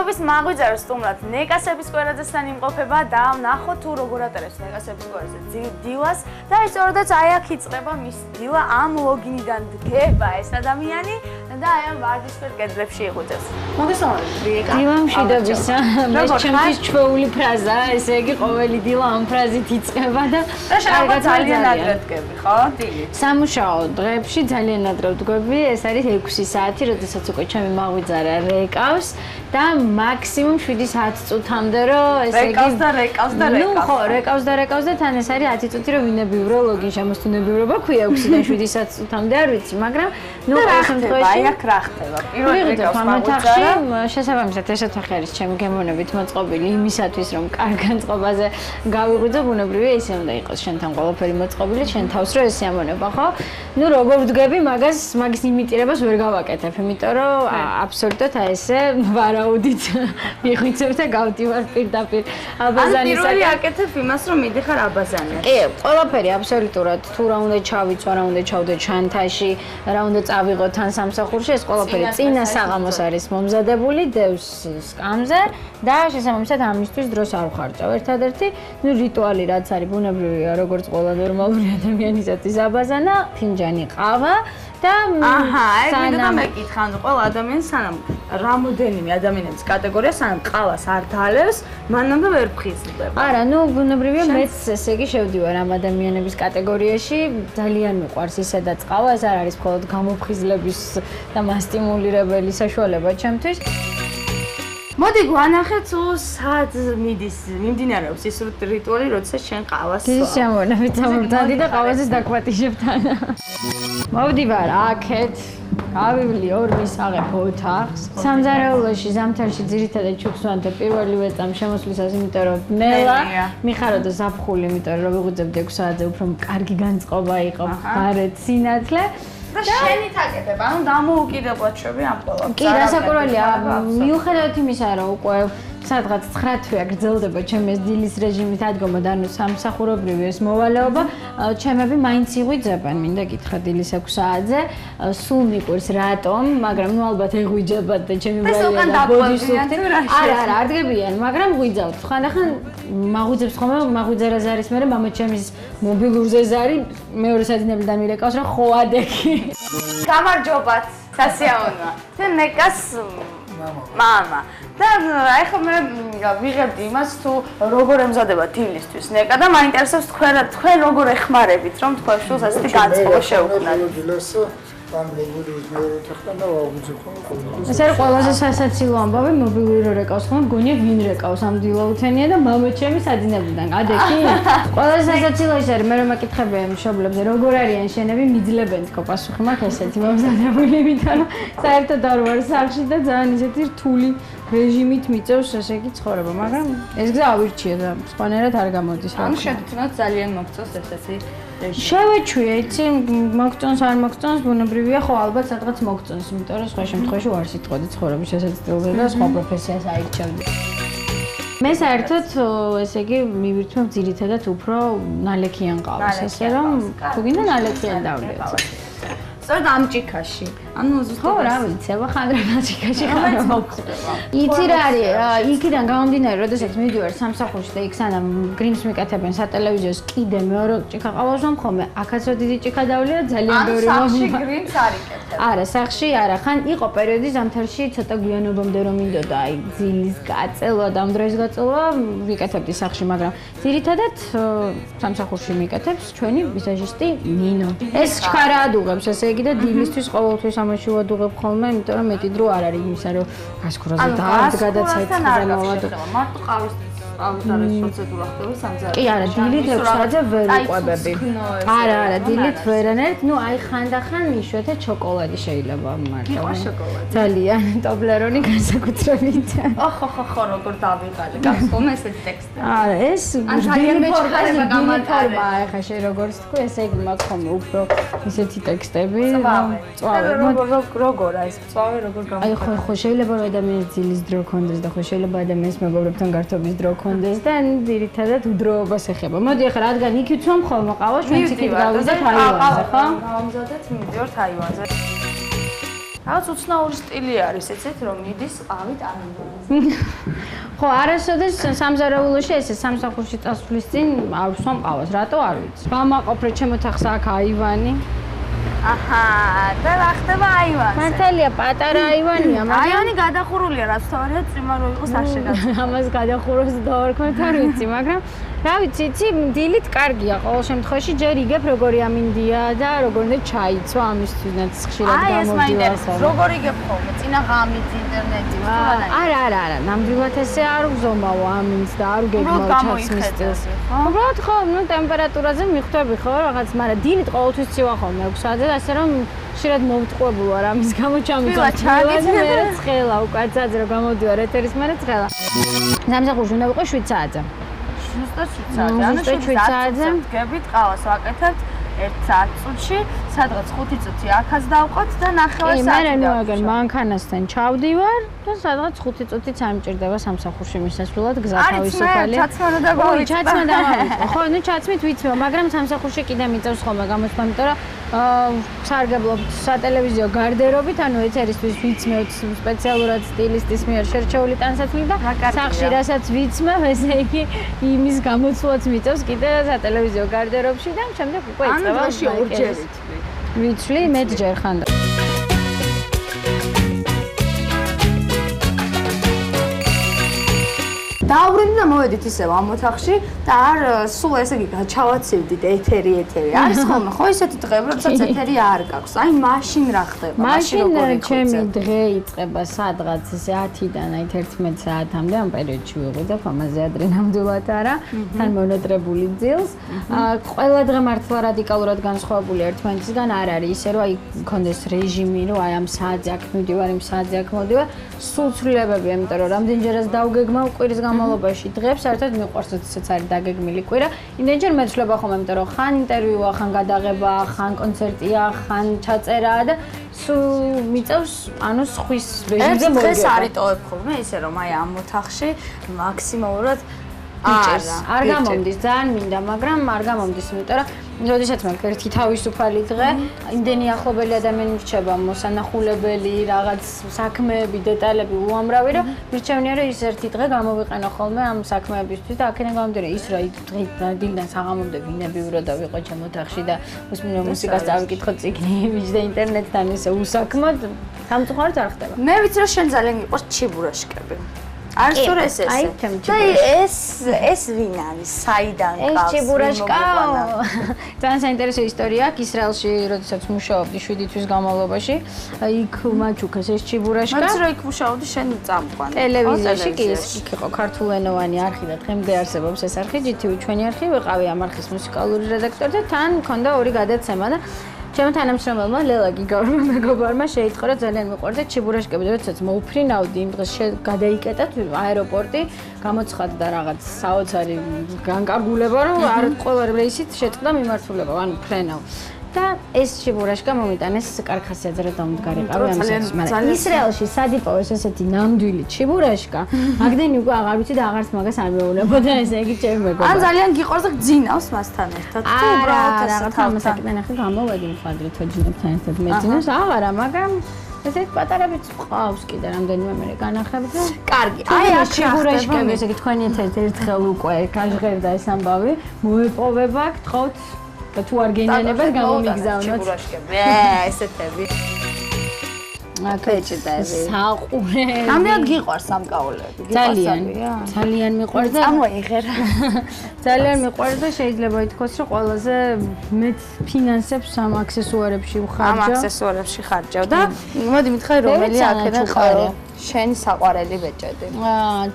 მადლობის მაღვიძარო სტუმრად ნეკასების კვერაძესთან იმყოფება და ვნახოთ თუ როგორ ატარებს ნეკასების კვერაძე დილას და სწორედაც აი აქ იწყება მის დილა ამ ლოგინიდან დგება ეს ადამიანი და აი ამ ვარდისფერ კედლებში იღვიძებს. მოგესალმებით რიკა. დილა მშვიდობისა. მე ჩემთვის ჩვეული ფრაზაა, ესე იგი ყოველი დილა ამ ფრაზით იწყება და შეგა ძალიან ადრე დგები, ხო? დილით. სამუშაო დღეებში ძალიან ადრე ვდგები, ეს არის 6 საათი, როდესაც უკვე ჩემი მაღვიძარა რეკავს და მაქსიმუმ 7-10 წუთამდე რომ ესე იგი რეკავს და ნუ ხო, რეკავს და თან ეს არის 10 წუთი რომ ვინებიურო ლოგინ შემოსტუნებიურობა ქვია 6-დან 7-10 წუთამდე არ ვიცი, მაგრამ ნუ ყოველ შემთხვევაში აი აქ რა ხდება? პირველ რეკავს მაღვიძარა შესაბამისად ესეთ ახ არის ჩემი გემოვნებით მოწყობილი იმისათვის რომ კარგ განწყობაზე გავიღვიძო ბუნებრივია ისე უნდა იყოს შენთან ყველაფერი მოწყობილი შენ თავს რომ ეს სიამონება ხო? ნუ როგორ ვდგები მაგის იმიტირებას ვერ გავაკეთებ, იმიტომ რომ აბსოლუტურად აი ესე ვარაუდით მიხვიცებ და გავდივარ პირდაპირ აბაზანისაკენ. პირველი აკეთებ იმას რომ მიდიხარ აბაზანიაში. კი, ყველაფერი აბსოლუტურად თუ რა უნდა ჩავიწვა, რა უნდა ჩავდე ჩანთაში, რა უნდა წავიღო თან სამსახურში, ეს ყველაფერი წინა საღამოს არის მომზადებული დევს სკამზე და შესაბამისად ამისთვის დროს არ ვხარჭავ. ერთადერთი, ნუ რიტუალი რაც არის ბუნებრივია, როგორც ყველა ნორმალური ადამიანისათვის აბაზანა, ფინჯანი ყავა და ეგ მინდა მეკითხა, ანუ ყველა ადამიანს სანამ რამოდენიმე ადამიანების კატეგორია სანამ ყავას არ თალებს, მანამდე ვერ ფხიზლდება. არა, ნუ ბუნებრივია მეც ესე იგი შევდივარ ამ ადამიანების კატეგორიაში, ძალიან მიყვარს ისედაც ყავა, ეს არ არის მხოლოდ გამოფხიზლების და მასტიმულირებელი საშუალება ჩემთვის. მოდი გვანახეთ თუ სად მიმდინარეობს ის რიტუალი, როდესაც შენ ყავას დიდი სიამოვნებით ამბობდი და ყავაზეს დაგვატიშებ თან. მოვდივარ აქეთ, გავივლი ორ მისაღებ ოთახს. სამზარეულოში ზამთარში ძირითადად ჩუქს ვანთე პირველივე წამ შემოსვლისას, იმიტომ რომ ნელა მიხარო და ზაფხული, იმიტომ რომ ვიღვიძებდი 6 საათზე უფრო კარგი განწყობა იყო, გარეთ სინათლე. და შენით აკეთებ, ანუ დამოუკიდებლად შვები ამ ყველაფერს. კი, დასაკურველია, მიუხედავად იმისა, რომ უკვე სადღაც 9 თვეა გრძელდება ჩემი ეს დილის რეჟიმით ადგომა და ანუ სამსახურობრივი ეს მოვალეობა, ჩემები მაინც იღვიძებენ, მინდა გითხრა დილის 6 საათზე, სულ მიყვარს რატომ, მაგრამ ნუ ალბათ ეღვიძებათ და ჩემი ბრალია და ბოდიშופტი. არა, არ დგებიან, მაგრამ ღვიძავთ. ხანდახან მაღვიძებს ხოლმე, მაღვიძარაზე არის მე მამა ჩემის მობილურზე ზარი, მეორე სადინებიდან მირეკავს რა ხო ადექი. გამარჯობათ, სასიამოვნოა. და ნეკას მამა. და აი ხო მე ვიღებდი იმას თუ როგორ ემზადება დილისთვის ნეკა და მაინტერესებს თქვენ როგორ ეხმარებით რომ თქვენ შულს ასეთი განწყობა შეუქმნათ. ეს არის ყველაზე სასაცილო ამბავი მობილური რო რეკავს ხოლმე მგონია ვინ რეკავს ამ დილაუთენია და მამა ჩემი სადინებიდან ადექი ყველაზე სასაცილო ის არის მე რომ მეკითხებია მშობლებზე როგორ არიან შენები მიძლებენ თქო პასუხი მაქვს ესეთი მომზადებული იმიტომ რომ საერთოდ არ ვარ სახლში და ძალიან ისეთი რთული რეჟიმით მიწევს ესე იგი ცხოვრება მაგრამ ეს გზა ავირჩიე და სხვანაირად არ გამოდის რა. ანუ შეთქმულად ძალიან მოგწონს ესეთი შევეჩვიე, იცი, მოგწონს არ მოგწონს, ბუნებრივია, ხო ალბათ სადღაც მოგწონს, იმიტომ რომ სხვა შემთხვევაში ვარ სიტყვადი ცხოვრების შესაძლებლობა და სხვა პროფესიას აირჩევდი. მე საერთოდ ესე იგი მივირთმევ ძირითადად უფრო ნალექიან ყავს, ესე რომ თუ გინდა ნალექიან დავლიოთ. სწორედ ამ ჭიქაში. ანუ ხო რა ვიცი, ხანდრებად ჭიქაში ხარ მოგხდება. იცი რა არის, იქიდან გამომდინარე, როდესაც მივიდივარ სამსახურში და იქ სანამ გრიმს მიკეთებენ სატელევიზიოს კიდე მეორე ჭიქა ყავს რომ ხოლმე აქაც დიდი ჭიქა დავლია ძალიან ბევრი მომი. ანუ სახში გრიმს არ იკეთებ. არა, სახში არა, ხან იყო პერიოდი ზამთარში ცოტა გვიანობამდე რომ მინდოდა აი ძილის გაწელვა და ამ დროის გაწელვა ვიკეთებდი სახში, მაგრამ ძირითადად სამსახურში მიკეთებს ჩვენი ვიზაჟისტი ნინო. ეს ჩქარად უღებს ესე იგი და დილისთვის ყოველთვის ამაში ვადუღებ ხოლმე, იმიტომ რომ მეტი დრო არ არის იმისა, რომ გასქურაზე დაადგა და ცეცხლზე მოვადუღებ. მარტო ყავის არის პროცედურა ხდება სამზარეულოში. კი არა, დილით 6 საათზე ვერ ვიყვებები. არა, დილით ვერანაირად, ნუ აი ხანდახან იშვიათად შოკოლადი შეიძლება მარტო. შოკოლადი. ძალიან ტობლერონი განსაკუთრებით. ხო, როგორ დავიღალე. გახსოვნა ესეთი ტექსტი. არა, ეს ძალიან მეჩქარება გამატარება. ეხა შე როგორც თქვი, ესე იგი მაქვს ხოლმე უფრო ისეთი ტექსტები. წვავე. როგორ აი ეს წვავე როგორ გამოიყენება? აი ხო, შეიძლება რომ ადამიანის ძილის დრო კონდეს და ხო შეიძლება ადამიანის მეგობრებთან გართობის დრო კონდეს და ძირითადად უდროობას ეხება. მოდი ახლა რადგან იქ ვცვამ ხოლმე ყავას, ჩვენც იქით გავიზარდეთ აივანზე, ხო? გავამზადეთ მივიდივართ აივანზე. რაღაც უცნაური სტილი არის, ეცეთ რომ მიდის ყავით ამბულანსი. ხო, არასოდეს სამზარეულოში ესე სამსახურში წასვლის წინ არ ვსვამ ყავას, რატო არ ვიცი. ვამაყობ რომ ჩემო თახს აქ აივანი. აჰა, და რა ხდება აივანზე? მართალია, პატარა აივანია, მაგრამ აივანი გადახურულია, რაც თავარია წვიმა რო იყოს არ შეგაძლო. ამას გადახუროს დავარქვათ არ ვიცი, მაგრამ რა ვიცი, იცი, დილით კარგია ყოველ შემთხვევაში, ჯერ იგებ როგორი ამინდია და როგორ უნდა ჩაიცვა ამისთვისაც ხშირად აი ეს გამოდივარ. მაინტერესებს, როგორ იგებ ხოლმე? წინა ღამით ინტერნეტი არა, ნამდვილად ესე არ ვზომავ ამინს და არ ვგეგმავ ჩაცმის სტილს. უბრალოდ ხო, ნუ ტემპერატურაზე მიხვდები ხო, რაღაც, მაგრამ დილით ყოველთვის ცივა ხოლმე 6 საათზე, ასე რომ ხშირად მოვტყვებულ ვარ ამის გამო ჩამიწვა და მე ცხელა უკაცაც რომ გამოდივარ ეთერის მერე ცხელა. სამსახურში უნდა ვიყო 7 საათზე. ზუსტად 7 საათზე. ანუ 7 საათზე ვდგებით, ყავას ვაკეთებთ 1 საათ წუთში, სადღაც 5 წუთი აქაც დავყოთ და 9 საათი. მე ნუ აგერ მანქანასთან ჩავდივარ და სადღაც 5 წუთიც ამჭირდება სამსახურში მისასვლელად გზა თავისუფალი. არის ჩაცმა და გავიწე. ჩაცმა დავიწე. ხო, ნუ ჩაცმით ვიცმევ, მაგრამ სამსახურში კიდე მიწევს ხოლმე გამოსვლა, იმიტომ რომ სარგებლობთ სატელევიზიო გარდერობით, ანუ ეთერისთვის ვიცმევთ სპეციალურად სტილისტის მიერ შერჩეული ტანსაცმელი და სახში რასაც ვიცმევ, ესე იგი იმის გამოცვლაც მიწევს კიდე სატელევიზიო გარდერობში და შემდეგ უკვე იწყება. ანუ დღეში ორჯერ ვიცვლი, მეტჯერ ხანდ. დავრინდი და მოვედით ისევ ამ ოთახში და არ სულ ესე იგი ჩავაცივდით ეთერი. არის ხოლმე ხო ისეთი დღეები, როდესაც ეთერი არ გაქვს. აი მაშინ რა ხდება? მაშინ ჩემი დღე იწყება სადღაც ესე 10-დან აი 11 საათამდე ამ პერიოდში ვიყიდებ, ამაზე ადრე ნამდვილად არა, თან მონატრებული ძილს. ყველა დღე მართლა რადიკალურად განსხვავებული ერთმანეთისგან არ არის, ისე რომ აი მქონდეს რეჟიმი, რომ აი ამ საათზე აქ მივდივარ, იმ საათზე აქ მოვდივარ, სულ ცვლილებებია, იმიტომ რომ რამდენჯერაც დავგეგმავ კვირის განმავლობაში დღებს, საერთოდ მიყვარს ისეც არის დაგეგმილი კვირა. იმდენჯერ მეცვლება ხოლმე, იმიტომ რომ ხან ინტერვიუა, ხან გადაღება, ხან კონცერტია, ხან ჩაწერაა და სულ მიწევს, ანუ სხვის რეჟიმზე მოვიდე. ეს არ იტოვებ ხოლმე, ისე რომ აი ამ ოთახში მაქსიმალურად არ გამომდის, ძალიან მინდა, მაგრამ არ გამომდის, იმიტომ რომ როდესაც მაგ ერთი თავისუფალი დღე, იმდენი ახლობელი ადამიანი რჩება, მოსანახულებელი, რაღაც საქმეები, დეტალები უამრავი, რომ მირჩევნია რომ ის ერთი დღე გამოვიყენო ხოლმე ამ საქმეებისთვის და აქედან გამომდინარე ის რა დილიდან საღამომდე ვინებივრო და ვიყო ჩემ ოთახში და უსმინო მუსიკას წავიკითხო წიგნი, ვიჯდა ინტერნეტთან ისე უსაქმოდ, სამწუხაროდ არ ხდება. მე ვიცი რომ შენ ძალიან მიყვარს ჩიბურაშკები. არის თუ ეს ესე? აი, ეს ვინ არის? საიდან ყავს? ეს ჩიბურაშკა. ძალიან საინტერესო ისტორია აქვს ისრაელში, როდესაც მუშაობდი 7 თვის განმავლობაში. იქ მაჩუქეს ეს ჩიბურაშკა. მეც რო იქ მუშაობდი, შენ წამყვანი. ტელევიზიაში კი ეს იყო ქართულენოვანი არხი და დღემდე არსებობს ეს არხი, GTV ჩვენი არხი, ვიყავი ამ არხის მუსიკალური რედაქტორი და თან მქონდა ორი გადაცემა და ჩემო თანამშრომელმა ლელა გიგორმა მეგობარმა შეიტყო ძალიან მიყვარდა ჩიბურაშკები, როდესაც მოუფრინავდი იმ დღეს გადაიკეტათ აეროპორტი, გამოცხადდა რაღაც საოცარი განკარგულება, რომ არ ყველა რეისით შეწყდა მიმართულება, ანუ ფრენავ. და ეს ჩიბურაშკა მომიტანეს კარქასიაძე რა დამდგარიყავი ამ საქმეს, მაგრამ ისრაელში სად იპოვეს ესეთი ნამდვილი ჩიბურაშკა? მაგდენი უკვე აღარ ვიცი და აღარც მაგას არ მეუბნებოდა, ესე იგი ჩემი მეგობარი. ან ძალიან გიყვარს და გძინავს მასთან ერთად. თუ უბრალოდ რაღაც ამასაკიდან ახლა გამოვედი მხადრე თოჯინებთან ერთად მეძინოს, აღარა, მაგრამ ესეთ პატარებიც ყავს კიდე რამდენიმე მე განახლებ და კარგი. აი აქ ჩიბურაშკები, ესე იგი თქვენი ერთხელ უკვე გაჟღერდა ეს ამბავი, მოეპოვება, გთხოვთ და თუ არ გენიანებად გამომიგზავნოთ. ესეთები. აკეჭდები. საყურე. რამდენად გიყვარს სამკაულები? ძალიან მიყვარს და წამოიღერა. ძალიან მიყვარს და შეიძლება ითქვას, რომ ყველაზე მეც ფინანსებს ამ აქსესუარებში ვხარჯავ. ამ აქსესუარებში ხარჯავ და მოდი მითხარი რომელი აქედან ყარა? შენი საყვარელი ბეჭედი.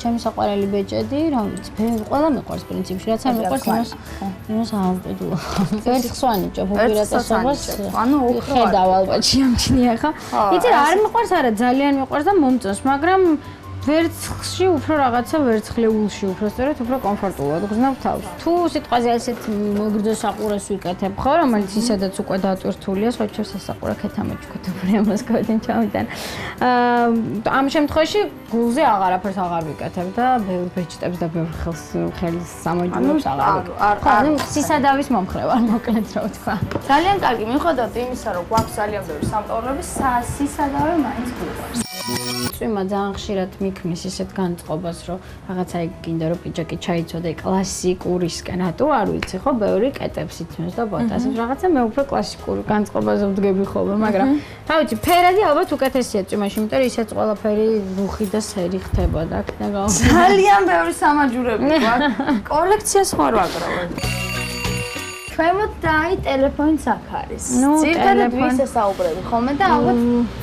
ჩემი საყვარელი ბეჭედი, რომელიც ყველა მიყვარს პრინციპში, რაც არ მიყვარს იმას ავყიდულობ. ვერცხლოვანი ჭოფუპირატესობას. ანუ უფრო ხედავ ალბათ შეამჩნია ხა. იცი რა არ მიყვარს არა ძალიან მიყვარს და მომწონს, მაგრამ ვერცხლში უფრო რაღაცა ვერცხლეულში უფრო სწორედ უფრო კომფორტულად გზნავ თავს. თუ სიტყვაზე ასეთ მოგრძო საყურეს ვიკეთებ ხო, რომელიც ისედაც უკვე დატვირთულია, სხვა ჩემს სასაყურე ქეთამაჩუქეთებულია მოსკოვიდან ჩამიდან. ამ შემთხვევაში გულზე აღარაფერს აღარ ვიკეთებ და ბევრ ბეჭდებს და ბევრ ხელს სამოჯულებს აღარ ვიკეთებ. ხო, სისადავის მომხრე ვარ, მოკლედ რა ვთქვა. ძალიან კარგი, მიუხედავად იმისა, რომ გვაქვს ძალიან ბევრი სამტაურები, სისადავე მაინც გვიყვარს. წვიმა ძალიან ხშირად მიქმნის ისეთ განწყობას, რომ რაღაცა გინდა რომ პიჯაკი ჩაიცოდე კლასიკურისკენ, რატო არ ვიცი, ხო, ბევრი კეტებს ითმევს და ბოტასებს, რაღაცა მე უფრო კლასიკურ განწყობაზე ვდგები ხოლმე, მაგრამ რა ვიცი, ფერადი ალბათ უკეთესია წვიმაში, იმიტომ რომ ისეც ყველაფერი რუხი და სერი ხდება და აქედან გამომდინარე. ძალიან ბევრი სამაჯურები გვაქვს. კოლექციას ხარ ვაგრავებ. ქვემოთ და აი ტელეფონიც აქ არის. ძირითადად ვის ესაუბრები ხოლმე და ალბათ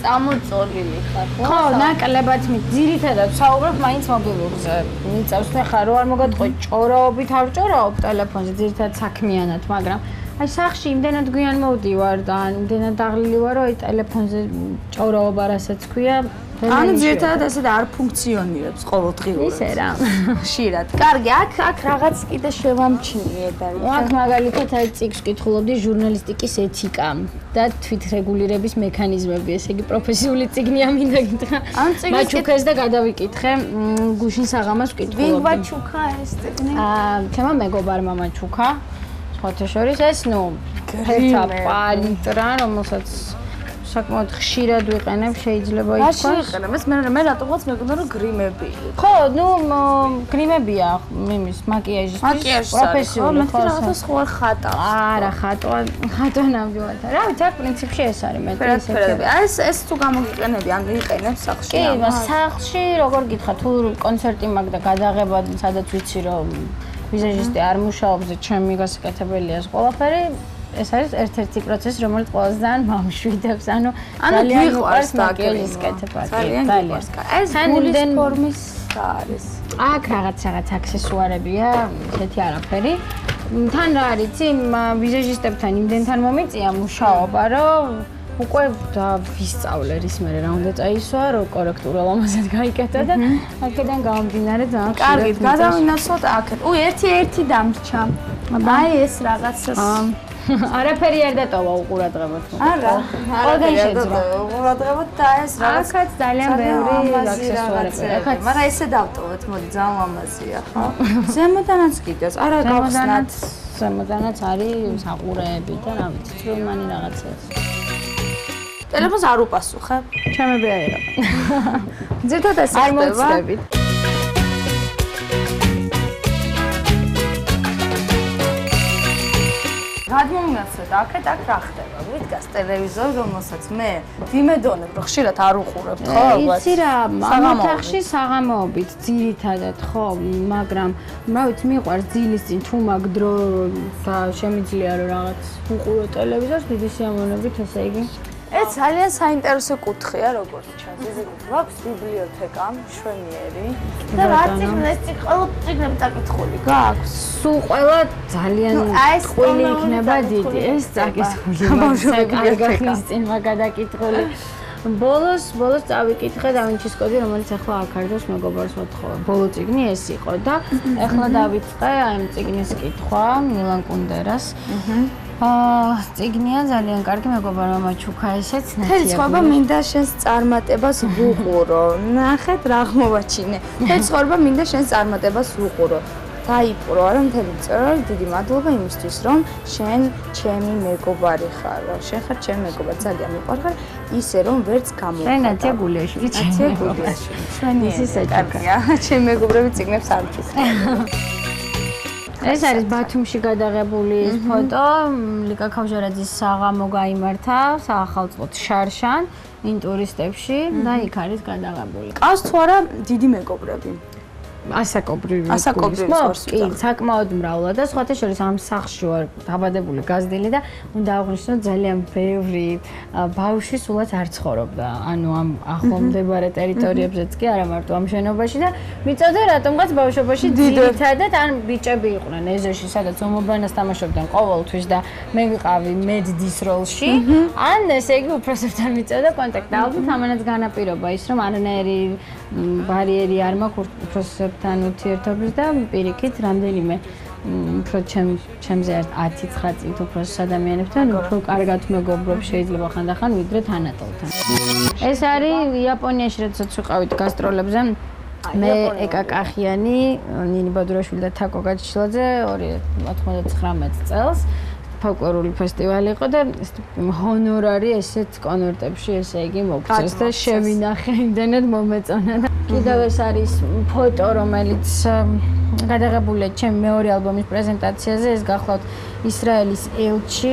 წამოწოლილი ხარ, ხო? ხო, ნაკლებად ძირითადად საუბრობ მაინც მობილურზე. მიწევს ხა რო არ მოგატყო ჭორაობით არ ჭორაობ ტელეფონზე, ძირითადად საქმიანად, მაგრამ აი სახში იმდენად გვიან მოვდივარ და იმდენად დაღლილი ვარ, რომ აი ტელეფონზე ჭორაობა რასაც ქვია, ანუ ძირითადად ესე და არ ფუნქციონირებს ყოველდღიურად. ისე რა. ხშირად. კარგი, აქ რაღაც კიდე შევამჩნიე და აქ მაგალითად აი წიგნს ვკითხულობდი ჟურნალისტიკის ეთიკა და თვითრეგულირების მექანიზმები, ესე იგი პროფესიული წიგნია მინდა გითხრა. ამ წიგნის მაჩუქეს და გადავიკითხე გუშინ საღამოს ვკითხულობდი. ვინ გვაჩუქა ეს წიგნი? თემა მეგობარმა მაჩუქა. სხვათა შორის ეს, ფერთა პალიტრა, რომელსაც საკმაოდ ხშირად ვიყენებ, შეიძლება ითქვას. რაში ვიყენებ? მე რატომღაც მეგონა რომ გრიმები. ხო, გრიმებია იმის მაკიაჟისთვის, პროფესიული ხო, რაღაცა სხვა ხატა. არა, ხატო ნამდვილად. რა ვიცი, აქ პრინციპში ეს არის მეტი ესეთი. ეს თუ გამოგიყენები, ან ვიყენებ სახლში? კი, სახლში როგორ გითხრა, თუ კონცერტი მაქვს და გადაღება, სადაც ვიცი რომ ვიზაჟისტი არ მუშაობს და ჩემი გასაკეთებელია ეს ყველაფერი, ეს არის ერთ-ერთი პროცესი, რომელიც ყველაზე ძალიან მომშვიდებს. ანუ ძალიან მიყვარს მაკიაჟის კეთება. ძალიან მიყვარს. ეს გულის ფორმის არის. აქ რაღაც აქსესუარებია, ესეთი არაფერი. თან რა არის, იცი, ვიზაჟისტებთან იმდენთან მომიწია მუშაობა, რომ უკვე ვისწავლე რის მერე რა უნდა წაისვა, რომ კორექტულად ამასად გაიკეთა და აქედან გამომდინარე ძალიან ხშირად. კარგი, გადავინაცვლოთ აქეთ. ერთი დამრჩა. აი ეს რაღაცას არაფერი არ დატოვა უყურადღებოთ. არა, ყველგან შეძლო. უყურადღებოთ და ეს რაღაცაც ძალიან ბევრი აქსესუარებია. მაგრამ ესე დავტოვოთ, მოდი, ძალიან ლამაზია, ხო? ზემოდანაც კიდეს, არა გავხსნათ. ზემოდანაც არის საყურეები და რა ვიცი, წვრილმანი რაღაცას. ტელეფონს არ უპასუხებ. ჩემები აიღო. ძირითადად ეს ხდება. არ მოვწდებით. გადმომინაცვლეთ აქეთ აქ რა ხდება? ვიდგას ტელევიზორი, რომელსაც მე ვიმედონებ, რომ ხშირად არ უყურებ, ხო? იცი რა, ამ ოთახში საღამოობით ძირითადად, ხო, მაგრამ რა ვიცი, მიყვარს ძილის წინ თუ მაგ დრო და შემიძლია რომ რაღაც უყურო ტელევიზორს დიდი სიამოვნებით, ესე იგი. ეს ძალიან საინტერესო კუთხეა, როგორც ჩანს. იზრდით, გვაქვს ბიბლიოთეკა მშვენიერი და რა წიგნები, ყველა წიგნები წაკითხული გაქვს. სულ ყველა ძალიან ყველი იქნება დიდი. ეს წაკითხული. ბავშვების წინ მაგადაკითხული. ბოლოს წავიკითხე დავინჩის კოდი, რომელიც ახლა აქ არის მეგობარს მოთხოვა. ბოლო წიგნი ეს იყო და ახლა დავიწყე აი ამ წიგნის კითხვა მილან კუნდერას. წიგნია ძალიან კარგი, მეგობარმა მაჩუქა ესეც ნათია. თელი ცხოვრება მინდა შენს წარმატებას ვუყურო. ნახეთ რა აღმოვაჩინე. თელი ცხოვრება მინდა შენს წარმატებას ვუყურო. დაიპყრო არა მთელი წერილი, დიდი მადლობა იმისთვის, რომ შენ ჩემი მეგობარი ხარ. შენ ხარ ჩემი მეგობარი, ძალიან მიყვარხარ, ისე რომ ვერც გამოვხატა. ნათია გულიაშვილი, ნათია გულიაშვილი. შვენიერი კარგია. ჩემი მეგობრები წიგნებს არ ვფიქრობ. ეს არის ბათუმში გადაღებული ფოტო. ლიკა ქავჟარაძის საღამო გაიმართა საახალწლოდ შარშან ინტურისტებში და იქ არის გადაღებული. ყავს თუ არა დიდი მეგობრები? ასაკობრივი გულისხმობს? კი, საკმაოდ მრავლად და სხვათა შორის ამ სახლში ვარ დაბადებული გაზრდილი და უნდა აღვნიშნო ძალიან ბევრი ბავშვი სულაც არ ცხოვრობდა. ანუ ამ ახლომდებარე ტერიტორიებზეც კი არა მარტო ამ შენობაში და მიწოდე რატომღაც ბავშვობაში ძირითადად ან ბიჭები იყვნენ ეზოში, სადაც ომობანას თამაშობდნენ ყოველთვის და მე ვიყავი მედდის როლში, ან ესე იგი უფროსებთან მიწოდა კონტაქტი. ალბათ ამანაც განაპირობა ის, რომ არანაირი ბარიერი არ მაქვს უფროსებთან ურთიერთობის და პირიქით რამდენიმე უფრო ჩემზე 10-9 წლით უფროს ადამიანებთან უფრო კარგად მეგობრობ შეიძლება ხანდახან ვიდრე თანატოლთან. ეს არის იაპონიაში როდესაც ვიყავით გასტროლებზე მე ეკა კახიანი, ნინი ბადურაშვილი და თაკო გაჩიჩილაძე 2019 წელს ფოლკლორული ფესტივალი იყო და ჰონორარი ესეთ კონვერტებში ესე იგი მოგწეს და შევინახე იმდენად მომეწონა და კიდევ ეს არის ფოტო რომელიც გადაღებულია ჩემი მეორე ალბომის პრეზენტაციაზე ეს გახლავთ ისრაელის ელჩი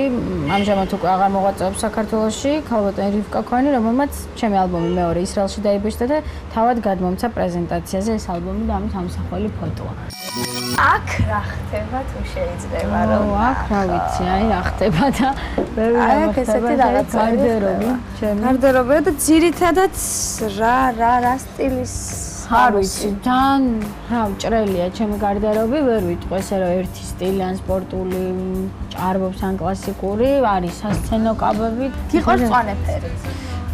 ამჟამად უკვე აღარ მოღვაწეობს საქართველოში ქალბატონი რივკა ქოანი რომელმაც ჩემი ალბომი მეორე ისრაელში დაიბეჭდა და თავად გადმომცა პრეზენტაციაზე ეს ალბომი და ამით ამსახველი ფოტოა აქ რა ხდება თუ შეიძლება რომ აქ რა ვიცი აი რა ხდება და ბევრი რამ ხდება გარდერობი ჩემი გარდერობია და ძირითადად რა სტილის არ ვიცი ძალიან რა მჭრელია ჩემი გარდერობი ვერ ვიტყვი ესე რომ ერთი სტილი ან სპორტული ჭარბობს ან კლასიკური არის სასცენო კაბები გიყვარს მწვანეფერი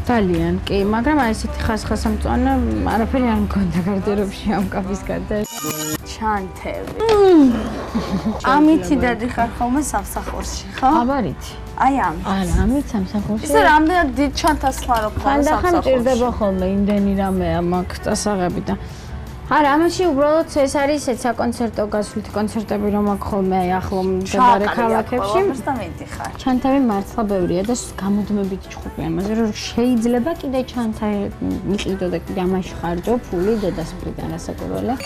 ძალიან კი მაგრამ აი ესეთი ხასხასამწვანე არაფერი არ მქონდა გარდერობში ამ კაბის გარდა ჩანთები ამითი დადიხარ ხოლმე სამსახურში ხო აბარით აი ამ არა ამით სამსახურში ისე რამდენად დიდ ჩანთას ხარო ხოლმე სამსახურში ხანდახან ჭირდება ხოლმე იმდენი რამეა მაგ წასაღები და არა ამაში უბრალოდ ეს არის ეს საკონცერტო გასვლითი კონცერტები რომ აქ ხოლმე აი ახლო მდებარე ქალაქებში და მიდიხარ ჩანთები მართლა ბევრია და გამუდმებით ჭხუპი ამაზე რომ შეიძლება კიდე ჩანთა მიყიდო და კიდე ამაში ხარჯო ფული დედასპრიდან რასაკვირველია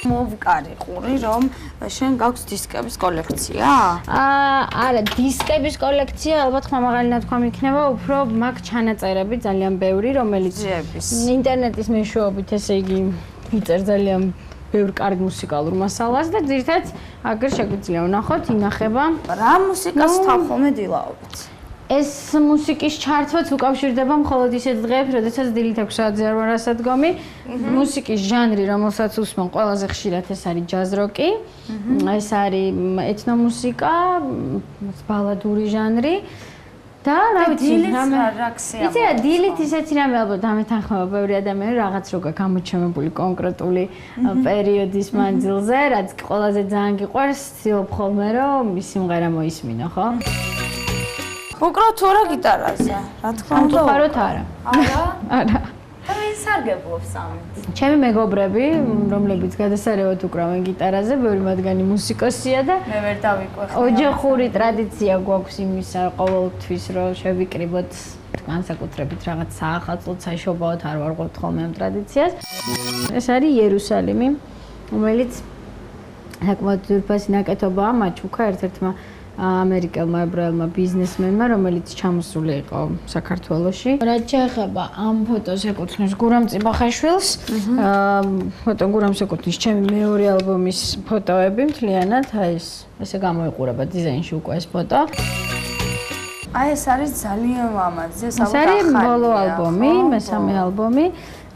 მოვკარი ყური რომ შენ გაქვს დისკების კოლექცია? არა, დისკების კოლექცია ალბათ ხმამაღალი ნათქვამი იქნება, უფრო მაგ ჩანაწერები ძალიან ბევრი, რომელიც ინტერნეტის მეშვეობით ესე იგი ვიწერ ძალიან ბევრ კარგ მუსიკალურ მასალას და ძირითადად აგერ შეგვიძლია ვნახოთ, ინახება. რა მუსიკას თავხომე დილაობით? ეს მუსიკის ჩართვაც უკავშირდება მხოლოდ ისეთ დღეებს, როდესაც დილით 6 საათზე არ ვარ ასადგომი. მუსიკის ჟანრი, რომელსაც უსმენ ყველაზე ხშირად ეს არის ჯაზ როკი. ეს არის ეთნომუსიკა, ბალადური ჟანრი. და რა ვიცი, იცი რა დილით ისეთი რამე ალბათ ამეთანხმება ბევრი ადამიანი რაღაც როგა გამოჩემებული კონკრეტული პერიოდის მანძილზე, რაც ყველაზე ძალიან გიყვარს, ცდილობ ხოლმე რომ ის სიმღერა მოისმინო, ხო? უკრავ თუ არა გიტარაზე? რა თქმა უნდა. უყაროთ არა. არა? არა. და ვინ სარგებლობს ამით? ჩემი მეგობრები, რომლებიც გადასარევად უკრავენ გიტარაზე, ბევრი მათგანი მუსიკოსია და მე ვერ დავიკვეხე. ოჯახური ტრადიცია გვაქვს იმისა ყოველთვის რომ შევიკრიბოთ განსაკუთრებით რაღაც საახალწლოდ, საშობაოდ არ ვარღვევთ ხოლმე ამ ტრადიციას. ეს არის იერუსალიმი, რომელიც საკმაოდ ძვირფასი ნაკეთობაა, მაჩუკა ერთ-ერთმა ამერიკელმა ებრაელმა ბიზნესმენმა, რომელიც ჩამოსული იყო საქართველოში. რაც შეეხება ამ ფოტოს ეკუთვნის გურამ წიბახაშვილს, ფოტო გურამს ეკუთვნის ჩემი მეორე ალბომის ფოტოები მთლიანად, აი ესე გამოიყურება დიზაინში უკვე ეს ფოტო. აი ეს არის ძალიან ლამაზი, ეს არის ბოლო ალბომი, მესამე ალბომი.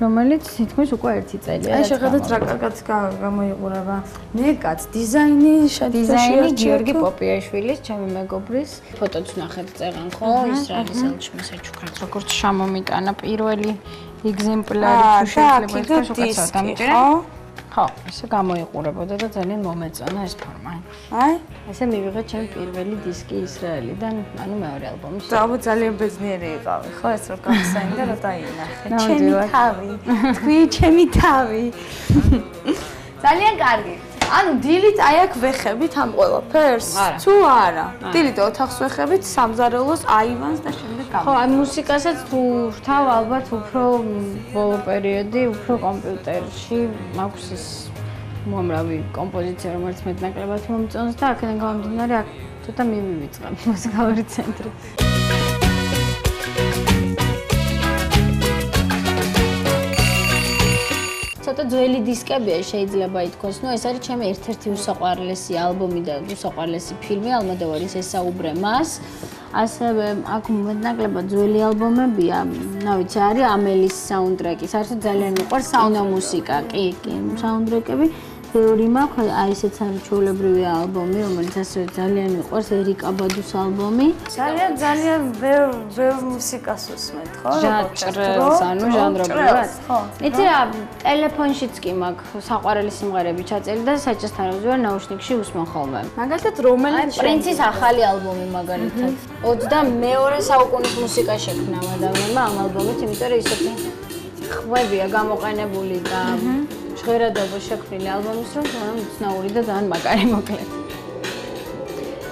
რომელიც თითქმის უკვე 1 წელია. აი შეხედეთ რა კარგად გამოიყურება. ნეკაც დიზაინი დიზაინი გიორგი პოპიაშვილის, ჩემი მეგობრის. ფოტოც ნახეთ წერან ხო? ისრაელის ელჩი მოსაჩუქრად როგორც შემომიტანა პირველი ეგზემპლარი თუ შეიძლება ითქვას უკაცრავად დამიჭერა. ხო, ესე გამოიყურებოდა და ძალიან მომეწონა ეს ფორმა. აი, ესე მივიღე ჩემი პირველი დისკი ისრაელიდან, ანუ მეორე ალბომი. და აბა ძალიან ბედნიერი იყავი, ხო, ეს რო გამოსაინდა რა დაინახე. ჩემი თავი. თქვი ჩემი თავი. ძალიან კარგი. ანუ დილით აი აქ ვეხებით ამ ყველაფერს? თუ არა? დილით ოთახს ვეხებით, სამზარეულოს, აივანს და შემდეგ გამო. ხო, აი მუსიკასაც თუ ვრთავ ალბათ უფრო ბოლო პერიოდი, უფრო კომპიუტერში მაქვს ის უამრავი კომპოზიცია, რომელიც მეტნაკლებად მომწონს და აქედან გამომდინარე აქ ცოტა მივივიწყებ მუსიკალური ცენტრი. ცოტა ძველი დისკებია შეიძლება ითქვას, ნუ ეს არის ჩემი ერთ-ერთი უსაყვარლესი ალბომი და უსაყვარლესი ფილმი ალმოდოვარის ესაუბრე მას. ასევე აქ მეტნაკლებად ძველი ალბომებია, რა ვიცი, არის ამელის საუნდტრეკი, საერთოდ ძალიან მიყვარს კინომუსიკა, კი, საუნდტრეკები ბევრი მაქვს, აი ესეც არის ჩვეულებრივი ალბომი, რომელიც ასევე ძალიან მიყვარს, ერიკა ბადუს ალბომი. ძალიან ბევრ მუსიკას უსმენთ, ხო? ჟანრს, ანუ ჟანრობრივად. იცი რა, ტელეფონშიც კი მაქვს საყვარელი სიმღერები ჩაწერი და საჭესთან ვარ ნაუშნიკში უსმენ ხოლმე. მაგალითად, რომელიც პრინცის ახალი ალბომი მაგალითად. 22 საუკუნის მუსიკა შექმნა ადამიანმა ამ ალბომით, იმიტომ რომ ისეთი ხვევია გამოყენებული და ჟღერადობა შექმნილი ალბომის, რომ ძალიან უცნაური და ძალიან მაგარი მოკლედ.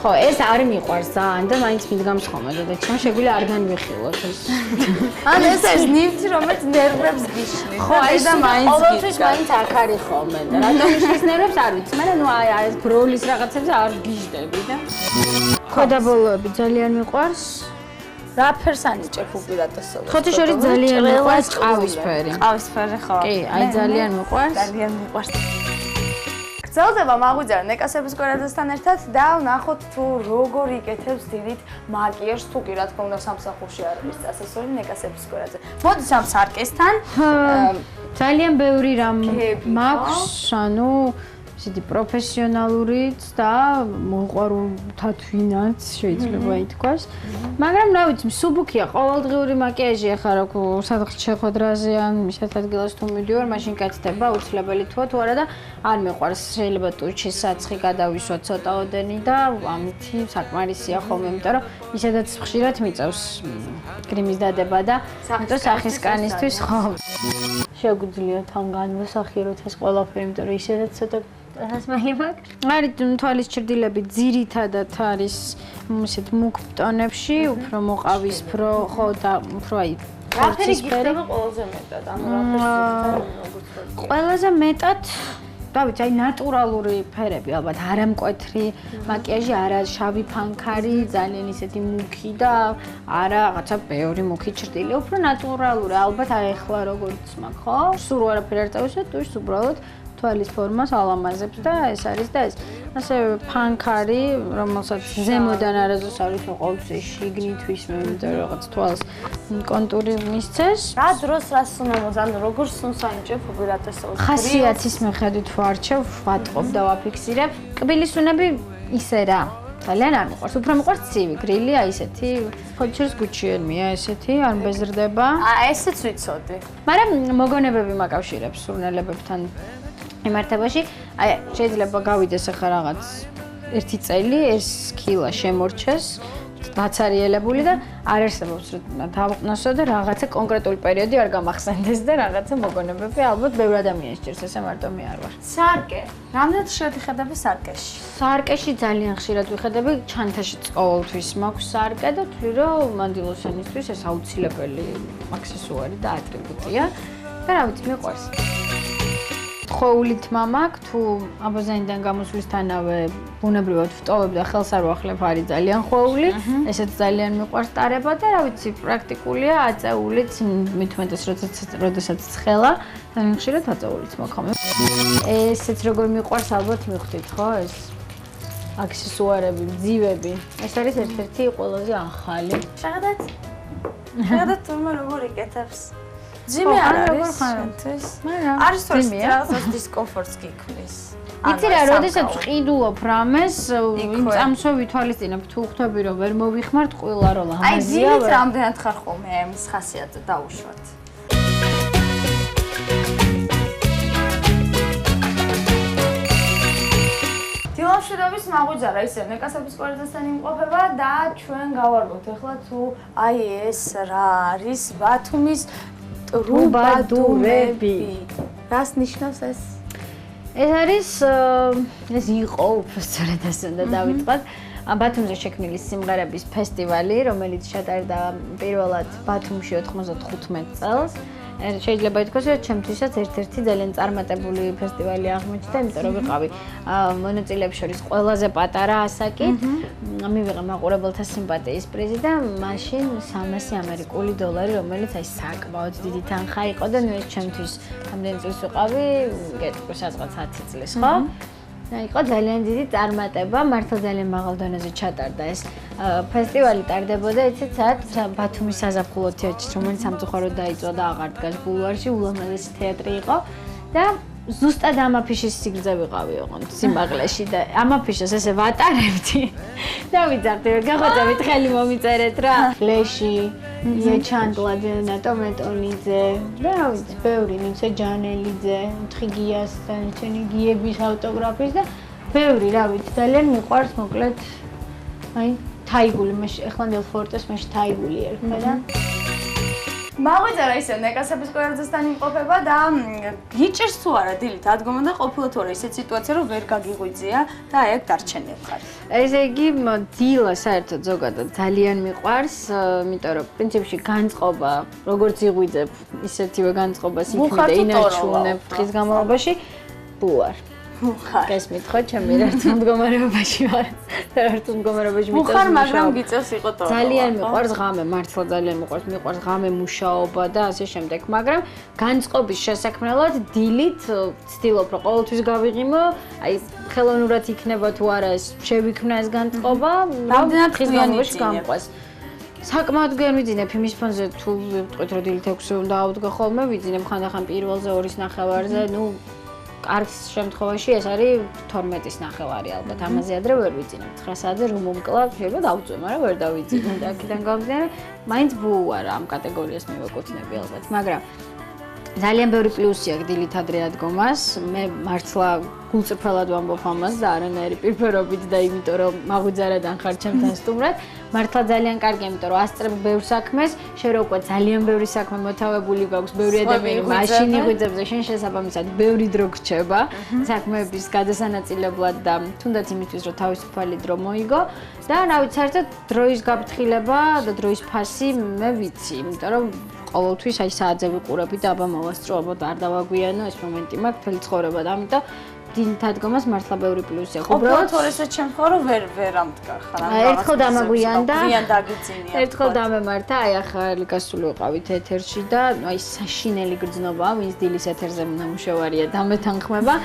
ხო, ეს არ მიყვარს ძალიან და მაინც მიდგამს ხოლმე და ჩემ შეგვიძლია არ განვიხილოთ ეს. ან ეს ნივთი, რომელიც ნერვებს გიშლის. ხო, ეს და ყოველთვის მაინც აქ არის ხოლმე და რატომ იშლის ნერვებს არ ვიცი. მაგრამ ნუ აი ეს ბროლის რაღაცებზე არ გიждები და. ხო და ბოლოები ძალიან მიყვარს. რა ფერს ანიჭებ უპირატესობას? ხოთი შორის ძალიან მიყვარს ყავისფერი. ყავისფერი ხო. კი, აი ძალიან მიყვარს. ძალიან მიყვარს. გრძელდება მაგვიძარა ნეკასების კვერაძესთან ერთად და ვნახოთ თუ როგორ იკეთებს დილით მაკიაჟს, თუ კი რა თქმა უნდა სამსახურში არ არის წასასვლელი ნეკასების კვერაძე. მოდი სამ სარკესთან. ძალიან ბევრი რამ მაქვს, ანუ ისეთი პროფესიონალურიც და მოყვარულთათვინაც შეიძლება ითქვას. მაგრამ რა ვიცი, სუბუქია, ყოველდღიური მაკიაჟი ახლა რა სადღაც შეხვედრაზე ან ისეთ ადგილას თუ მივიდივარ, მაშინ კეთდება აუცილებელი თუა თუ არა და არ მეყვარს შეიძლება ტუჩის საცხი გადავისვა ცოტაოდენი და ამითი საკმარისია ხოლმე, იმიტომ რომ ისედაც ხშირად მიწევს კრიმის დადება და ამიტომ სახისკანისთვის ხო შეგვიძლია თან განვასახიეროთ ეს ყველაფერი, იმიტომ რომ ისედაც ცოტა ასმალი მაქვს. არის თვალის ჭრდილები ძირითადად არის ისეთ მუქ ტონებში, უფრო მოყავისფრო, ხო და უფრო აი რაფერი გიხდება ყველაზე მეტად? ანუ რაფერი ყველაზე მეტად და ვიცი, აი ნატურალური ფერები, ალბათ არამკვეთრი მაკიაჟი, არა შავი ფანქარი, ძალიან ისეთი მუქი და არა რაღაცა ბევრი მუქი ჭრდილი, უფრო ნატურალური, ალბათ აი ახლა როგორც მაქვს, ხო? სულ არაფერი არ წავისვათ, თუს უბრალოდ თვალის ფორმას ალამაზებს და ეს არის და ეს. ასევე ფანქარი, რომელსაც ზემოდან არაზოს არის ყოველთვის შიგნით ვისმე, იმიტომ რომ რაღაც თვალს კონტური მისცეს. რა დროს რას უნდა მოზან, როგორ სუნს ანიჭებ უპირატესობას? ხასიათის მიხედვით ვარჩევ, ვატყობ და ვაფიქსირებ. კბილის უნები ისე რა. ძალიან არ მიყვარს. უფრო მიყვარს ცივი, გრილი, აი ესეთი. ხოჩერს გუჩიენია ესეთი, არ მბეზრდება. ესეც ვიცოდი. მაგრამ მოგონებები მაკავშირებს სურნელებებთან იმართებაში, აი შეიძლება გავიდეს ახლა რაღაც 1 წელი, ეს კილა შემორჩეს, დაცარიელებული და არ არსებობს რომ დავყნოსო და რაღაცა კონკრეტული პერიოდი არ გამახსენდეს და რაღაცა მოგონებები ალბათ ბევრ ადამიანს ჭირს, ესე მარტო მე არ ვარ. სარკე. რამდენად ხშირად ვიხადები სარკეში? სარკეში ძალიან ხშირად ვიხადები, ჩანთაშიც ყოველთვის მაქვს სარკე და ვთვლი რომ მანდილოსენისთვის ეს აუცილებელი აქსესუარი და ატრიბუტია და რა ვიცი, მიყვარს. ხოვლით მამაკ თუ აბაზანიდან გამოსვლისთანავე ბუნებრივად ვტოვებ და ხელს არ ვახლებ, არის ძალიან ხოვლი, ესეც ძალიან მიყვარს ტარება და რა ვიცი, პრაქტიკულია, აწეულიც, მithumetes როდესაც ცხელა, ძალიან ხშირად აწეულიც მოხმობ. ესეც როგორ მიყვარს, ალბათ მიხვდით, ხო, ეს აქსესუარები, ძივები. ეს არის ერთ-ერთი ყველაზე ახალი. შეგადეთ თურმე როგორ იკეთებს? ძიმე არ არის შენთვის? არის თუ რაღაც დისკომფორტს გიქმნის? იცი რა, როდესაც ვყიდულობ რამეს, წამსვე ვითვალისწინებ, თუ ხვდები რომ ვერ მოვიხმართ, ყვილა რომ ამაზია. აი ძილით რამდენად ხარ ხოლმე ამის ხასიათზე დაუშვათ? დილამშვიდობის მაგვიძარა ისე ნეკასების კვერაძესთან იმყოფება და ჩვენ გავარგოთ ახლა თუ აი ეს რა არის ბათუმის ტრუბადურები. რას ნიშნავს ეს? ეს არის ეს იყო უბრალოდ ასე უნდა დავიწყოთ. ბათუმზე შექმნილი სიმღერების ფესტივალი, რომელიც ჩატარდა პირველად ბათუმში 95 წელს. შეიძლება ითქვას, რომ ჩემთვისაც ერთ-ერთი ძალიან წარმატებული ფესტივალი აღმოჩნდა, იმიტომ რომ ვიყავი მონაწილეებს შორის ყველაზე პატარა ასაკი. მივიღე მაყურებელთა სიმპათიის პრიზი და მაშინ 300 ამერიკული დოლარი, რომელიც აი საკმაოდ დიდი თანხა იყო და ნუ ეს ჩემთვის ამდენი წლის ვიყავი, გეტყვი სადღაც 10 წლის, ხო? იყო ძალიან დიდი წარმატება, მართლა ძალიან მაღალ დონეზე ჩატარდა ეს ფესტივალი ტარდებოდა, იცით, სადაც ბათუმის საზაფხულო თეატრში, რომელიც სამწუხაროდ დაიწვა და აღარ დგას ბულვარში, ულამაზესი თეატრი იყო და ზუსტად ამ აფიშის სიგრძე ვიყავი ოღონდ სიმაღლეში და ამ აფიშას ესე ვატარებდი. დავიძახდი, გახოცებით ხელი მომიწერეთ რა. ლეში, იეჩანდლაძე, ნატო მეტოლიძე, და რა ვიცი, ბევრი ნინცე ჯანელიძე, თხიგიას და ნიჩენი გიების ავტოგრაფის და ბევრი რა ვიცი, ძალიან მიყვარს მოკლედ აი თაიგული, მე ეხლა ფორტეს მე თაიგული ერქვა და მაღვიძარა ისე ნეკასების კვერრძესთან იმყოფება და გიჭირს თუ არა დილით ადგომა და ყოფილა თუ არა ისეთ სიტუაცია რომ ვერ გაგიღვიძია და აი აქ დარჩენილ ხარ. ესე იგი დილა საერთოდ ზოგადად ძალიან მიყვარს, იმიტომ რომ პრინციპში განწყობა, როგორც იღვიძებ, ისეთივე განწყობას იქნება ინარჩუნებ დღის განმავლობაში, ბუარ. გესმით ხო, ჩემი რართულ მდგომარეობაში ვარ. რართულ მდგომარეობაში მიწევს. ბუხარ, მაგრამ გიწევს იყო თორე. ძალიან მიყვარს ღამე, მართლა ძალიან მიყვარს ღამე მუშაობა და ასე შემდეგ, მაგრამ განწყობის შესაქმნელად დილით ვცდილობ რომ ყოველთვის გავიღიმო, აი ხელოვნურად იქნება თუ არა ეს შევიქმნა ეს განწყობა, რომ დღის განმავლობაში გამყვეს. საკმაოდ გემიძინებ იმის ფონზე თუ ვიტყვით რომ დილით 6-ზე უნდა ავდგა ხოლმე, ვიძინებ ხანდახან პირველზე 2:30-ზე, ნუ კარგ შემთხვევაში ეს არის 12-ის ნახევარი ალბათ. ამაზე ადრე ვერ ვიძინებ. 9 საათზე რომ მომკლა, შეიძლება დავწვე, მაგრამ ვერ დავიძინე და აქედან გამომდინარე, მაინც ბუარ ამ კატეგორიას მივეკუთვნები ალბათ, მაგრამ ძალიან ბევრი პლუსი აქვს დილით ადრე ადგომას. მე მართლა გულწრფელად ვამბობ ამას და არანაირი პირფერობით და იმიტომ რომ მაღვიძარადან ხარ ჩემთან სტუმრად. მართლა ძალიან კარგი, იმიტომ რომ ასწრებ ბევრ საქმეს, შენ რო უკვე ძალიან ბევრი საქმე მოთავებული გაქვს, ბევრი ადამიანი მაშინ იღვიძებს და შენ შესაბამისად ბევრი დრო გრჩება საქმეების გადასანაწილებლად და თუნდაც იმისთვის რომ თავისუფალი დრო მოიგო და რა ვიცი, საერთოდ დროის გაფრთხილება და დროის ფასი მე ვიცი, იმიტომ რომ ყოველთვის აი საათზე ვიყურები და აბა მოვასწრო, აბა არ დავაგვიანო, ეს მომენტი მაქვს მთელი ცხოვრება და ამიტომ დილით ადგომას მართლა ბევრი პლუსი აქვს. უბრალოდ თორესა შემთხვევა რომ ვერ ამდგა ხარ. ერთხელ დამაგვიანდა. გვიან დაგიძინია. ერთხელ დამემართა, აი ახალი გასული ვიყავით ეთერში და აი საშინელი გრძნობა, ვინც დილის ეთერზე ნამუშევარია დამეთანხმება.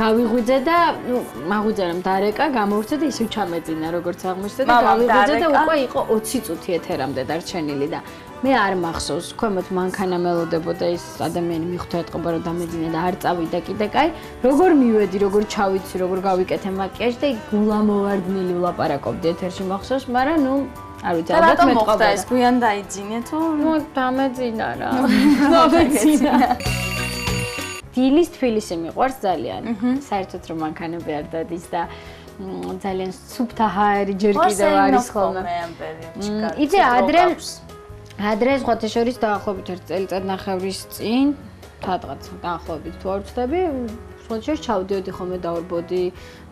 გავიღვიძე და ნუ მაღვიძარამ დარეკა, გამოვცე და ისევ ჩამეძინა როგორც აღმოჩნდა და გავიღვიძე და უკვე იყო 20 წუთი ეთერამდე დარჩენილი და მე არ მახსოვს, ქვემოთ მანქანა მელოდებოდა ის ადამიანი მიხვდა ეთყობა რომ დამეძინა და არ წავიდა კიდე კაი. როგორ მივედი, როგორ ჩავიცი, როგორ გავიკეთე მაკიაჟი და გულამოვარდნილი ვლაპარაკობდი ეთერში მახსოვს, მაგრამ ნუ არ ვიცი, ალბათ მეტყობა ეს გვიან დაიძინე თუ ნუ დამეძინა რა. დამეძინა. დილის თბილისი მიყვარს ძალიან. საერთოდ რომ მანქანები არ დადის და ძალიან სუფთა ჰაერი ჯერ კიდევ არის ხოლმე. იცი ადრე სხვათა შორის დაახლოებით 1 წელიწადნახევრის წინ, სადღაც დაახლოებით თუ არ ვცდები, სხვათა შორის ჩავდიოდი ხოლმე დავრბოდი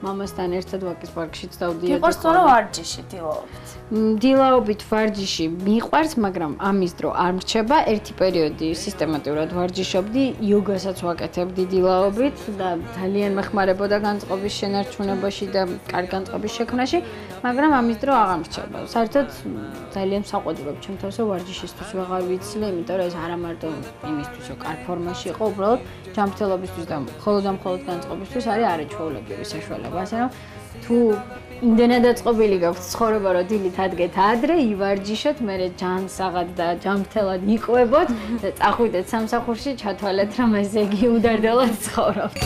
მამასთან ერთად ვაკის პარკშიც დავდიოდი. იყო სწორად ვარჯიში დილაობით. დილაობით ვარჯიში მიყვარს, მაგრამ ამის დრო არ მრჩება. ერთი პერიოდი სისტემატურად ვარჯიშობდი, იოგასაც ვაკეთებდი დილაობით და ძალიან მეხმარებოდა განწყობის შენარჩუნებაში და კარგი განწყობის შექმნაში, მაგრამ ამის დრო აღარ მრჩება. საერთოდ ძალიან საყვედურობ ჩემ თავს რომ ვარჯიშისთვის ვეღარ ვიცილე, იმიტომ რომ ეს არა მარტო იმისთვის რომ კარგ ფორმაში იყო, უბრალოდ ჯანმრთელობისთვის და მხოლოდ განწყობისთვის არის არაჩვეულებრივი საშუალება. ასე რომ თუ იმდენად დაწყობილი გაქვთ ცხოვრება რომ დილით ადგეთ ადრე, ივარჯიშოთ, მერე ჯანსაღად და ჯანმრთელად იკვებოთ და წახვიდეთ სამსახურში, ჩათვალეთ რომ ესე იგი უდარდელად ცხოვრობთ.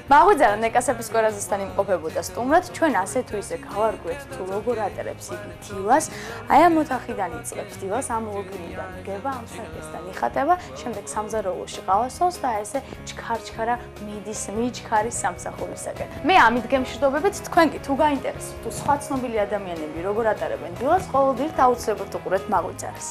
მაღვიძარა ნეკასების კვერაძესთან იმყოფებოდა სტუმრად, ჩვენ ასე თუ ისე გავარკვევთ თუ როგორ ატარებს იგი დილას, აი ამ ოთახიდან იწყებს დილას, ამ ლოგინიდან დგება, ამ საერთესთან იხატება, შემდეგ სამზარეულოში ყავასოს და ესე ჩქარ-ჩქარა მიდის მიჩქარის სამსახურისაკენ. მე ამით გემშვიდობებით, თქვენ კი თუ გაინტერესებთ თუ სხვა ცნობილი ადამიანები როგორ ატარებენ დილას, ყოველდღიურად აუცილებლად უყურეთ მაღვიძარას.